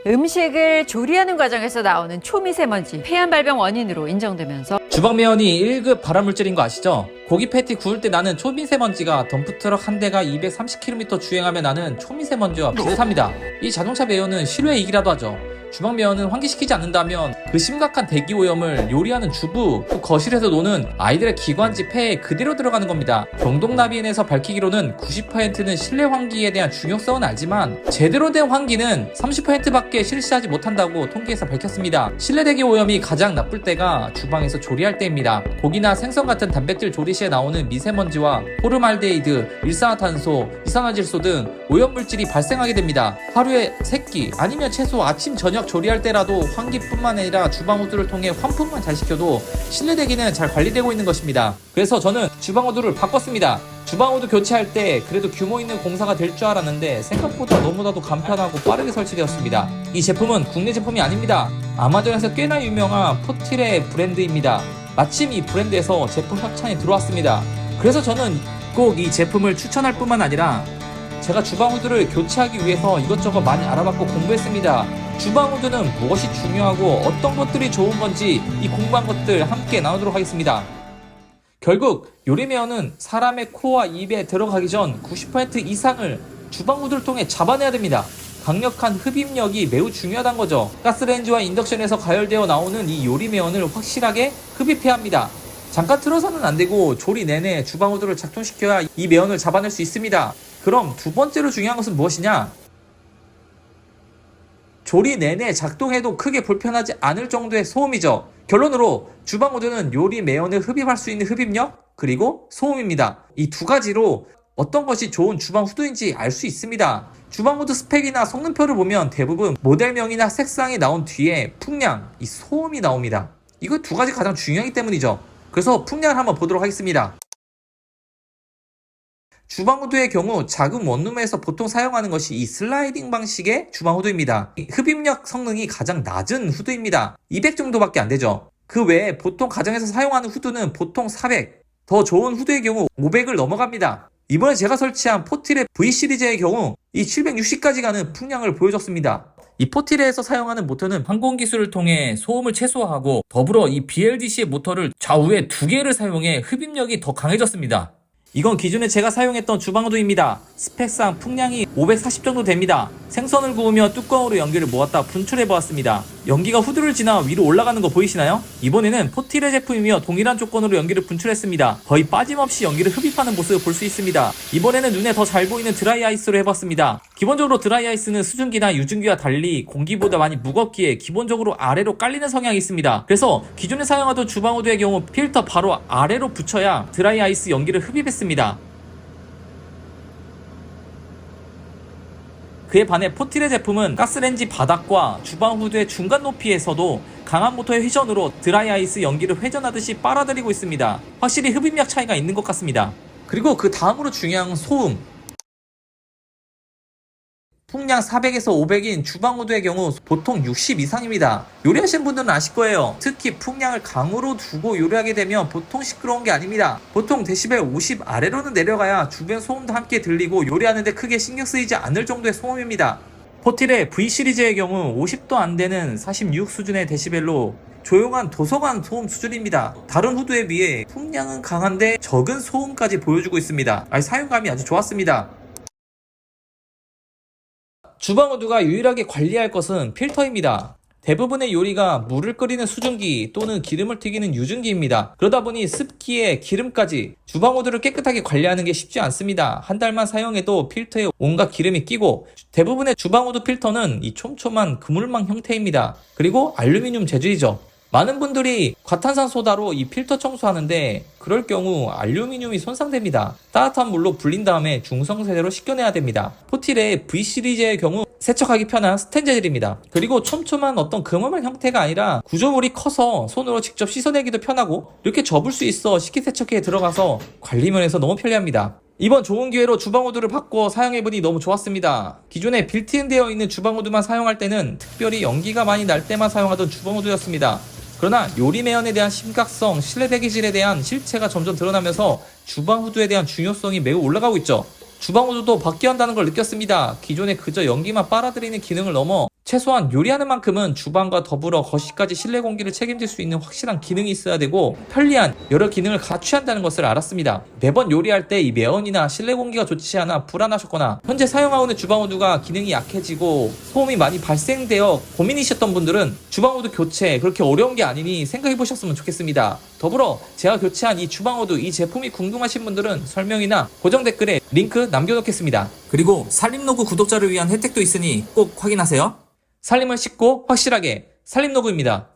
음식을 조리하는 과정에서 나오는 초미세먼지 폐암 발병 원인으로 인정되면서 주방매연이 1급 발암물질인 거 아시죠? 고기 패티 구울 때 나는 초미세먼지가 덤프트럭 한 대가 230km 주행하며 나는 초미세먼지와 비슷합니다. 이 자동차 매연은 실외이기라도 하죠. 주방 매연은 환기시키지 않는다면 그 심각한 대기오염을 요리하는 주부, 또 거실에서 노는 아이들의 기관지 폐에 그대로 들어가는 겁니다. 경동나비엔에서 밝히기로는 90%는 실내 환기에 대한 중요성은 알지만 제대로 된 환기는 30%밖에 실시하지 못한다고 통계에서 밝혔습니다. 실내 대기오염이 가장 나쁠 때가 주방에서 조리할 때입니다. 고기나 생선 같은 단백질 조리 시에 나오는 미세먼지와 포름알데히드, 일산화탄소, 이산화질소 등 오염물질이 발생하게 됩니다. 하루에 3끼 아니면 최소 아침, 저녁 조리할 때라도 환기뿐만 아니라 주방 호두를 통해 환풍만 잘 시켜도 실내 대기는 잘 관리되고 있는 것입니다. 그래서 저는 주방 호두를 바꿨습니다. 주방 호두 교체할 때 그래도 규모 있는 공사가 될 줄 알았는데 생각보다 너무나도 간편하고 빠르게 설치되었습니다. 이 제품은 국내 제품이 아닙니다. 아마존에서 꽤나 유명한 포티레 브랜드입니다. 마침 이 브랜드에서 제품 협찬이 들어왔습니다. 그래서 저는 꼭 이 제품을 추천할 뿐만 아니라 제가 주방 후드를 교체하기 위해서 이것저것 많이 알아봤고 공부했습니다. 주방 후드는 무엇이 중요하고 어떤 것들이 좋은 건지 이 공부한 것들 함께 나누도록 하겠습니다. 결국 요리매연은 사람의 코와 입에 들어가기 전 90% 이상을 주방 후드를 통해 잡아내야 됩니다. 강력한 흡입력이 매우 중요하다는 거죠. 가스레인지와 인덕션에서 가열되어 나오는 이 요리매연을 확실하게 흡입해야 합니다. 잠깐 틀어서는 안되고 조리 내내 주방 후드를 작동시켜야 이 매연을 잡아낼 수 있습니다. 그럼 두 번째로 중요한 것은 무엇이냐? 조리 내내 작동해도 크게 불편하지 않을 정도의 소음이죠. 결론으로 주방 후드는 요리 매연을 흡입할 수 있는 흡입력 그리고 소음입니다. 이 두 가지로 어떤 것이 좋은 주방 후드인지 알 수 있습니다. 주방 후드 스펙이나 성능표를 보면 대부분 모델명이나 색상이 나온 뒤에 풍량, 이 소음이 나옵니다. 이거 두 가지 가장 중요하기 때문이죠. 그래서 풍량을 한번 보도록 하겠습니다. 주방 후드의 경우 작은 원룸에서 보통 사용하는 것이 이 슬라이딩 방식의 주방 후드입니다. 흡입력 성능이 가장 낮은 후드입니다. 200 정도밖에 안 되죠. 그 외에 보통 가정에서 사용하는 후드는 보통 400, 더 좋은 후드의 경우 500을 넘어갑니다. 이번에 제가 설치한 포티레 V 시리즈의 경우 이 760까지 가는 풍량을 보여줬습니다. 이 포티레에서 사용하는 모터는 항공기술을 통해 소음을 최소화하고 더불어 이 BLDC의 모터를 좌우에 2개를 사용해 흡입력이 더 강해졌습니다. 이건 기존에 제가 사용했던 주방 후드입니다. 스펙상 풍량이 540 정도 됩니다. 생선을 구우며 뚜껑으로 연기를 모았다 분출해 보았습니다. 연기가 후드를 지나 위로 올라가는 거 보이시나요? 이번에는 포티레 제품이며 동일한 조건으로 연기를 분출했습니다. 거의 빠짐없이 연기를 흡입하는 모습을 볼 수 있습니다. 이번에는 눈에 더 잘 보이는 드라이 아이스로 해봤습니다. 기본적으로 드라이 아이스는 수증기나 유증기와 달리 공기보다 많이 무겁기에 기본적으로 아래로 깔리는 성향이 있습니다. 그래서 기존에 사용하던 주방 후드의 경우 필터 바로 아래로 붙여야 드라이 아이스 연기를 흡입했습니다. 그에 반해 포티레 제품은 가스레인지 바닥과 주방 후드의 중간 높이에서도 강한 모터의 회전으로 드라이 아이스 연기를 회전하듯이 빨아들이고 있습니다. 확실히 흡입력 차이가 있는 것 같습니다. 그리고 그 다음으로 중요한 소음. 풍량 400에서 500인 주방 후드의 경우 보통 60 이상입니다. 요리하시는 분들은 아실 거예요. 특히 풍량을 강으로 두고 요리하게 되면 보통 시끄러운 게 아닙니다. 보통 데시벨 50 아래로는 내려가야 주변 소음도 함께 들리고 요리하는데 크게 신경 쓰이지 않을 정도의 소음입니다. 포티레 V 시리즈의 경우 50도 안 되는 46 수준의 데시벨로 조용한 도서관 소음 수준입니다. 다른 후드에 비해 풍량은 강한데 적은 소음까지 보여주고 있습니다. 사용감이 아주 좋았습니다. 주방 후드가 유일하게 관리할 것은 필터입니다. 대부분의 요리가 물을 끓이는 수증기 또는 기름을 튀기는 유증기입니다. 그러다 보니 습기에 기름까지 주방 후드를 깨끗하게 관리하는 게 쉽지 않습니다. 한 달만 사용해도 필터에 온갖 기름이 끼고 대부분의 주방 후드 필터는 이 촘촘한 그물망 형태입니다. 그리고 알루미늄 재질이죠. 많은 분들이 과탄산소다로 이 필터 청소하는데 그럴 경우 알루미늄이 손상됩니다. 따뜻한 물로 불린 다음에 중성세대로 씻겨내야 됩니다. 포티레 V 시리즈의 경우 세척하기 편한 스텐 재질입니다. 그리고 촘촘한 어떤 그물망 형태가 아니라 구조물이 커서 손으로 직접 씻어내기도 편하고 이렇게 접을 수 있어 식기세척기에 들어가서 관리면에서 너무 편리합니다. 이번 좋은 기회로 주방 후드를 바꿔 사용해보니 너무 좋았습니다. 기존에 빌트인 되어 있는 주방 후드만 사용할 때는 특별히 연기가 많이 날 때만 사용하던 주방 후드였습니다. 그러나 요리 매연에 대한 심각성, 실내 대기질에 대한 실체가 점점 드러나면서 주방 후드에 대한 중요성이 매우 올라가고 있죠. 주방 후드도 바뀌어야 한다는 걸 느꼈습니다. 기존에 그저 연기만 빨아들이는 기능을 넘어 최소한 요리하는 만큼은 주방과 더불어 거실까지 실내 공기를 책임질 수 있는 확실한 기능이 있어야 되고 편리한 여러 기능을 같이 한다는 것을 알았습니다. 매번 요리할 때 이 매연이나 실내 공기가 좋지 않아 불안하셨거나 현재 사용하고 있는 주방호두가 기능이 약해지고 소음이 많이 발생되어 고민이셨던 분들은 주방호두 교체 그렇게 어려운 게 아니니 생각해 보셨으면 좋겠습니다. 더불어 제가 교체한 이 주방호두 이 제품이 궁금하신 분들은 설명이나 고정 댓글에 링크 남겨놓겠습니다. 그리고 살림로그 구독자를 위한 혜택도 있으니 꼭 확인하세요. 살림을 쉽고 확실하게 살림로그입니다.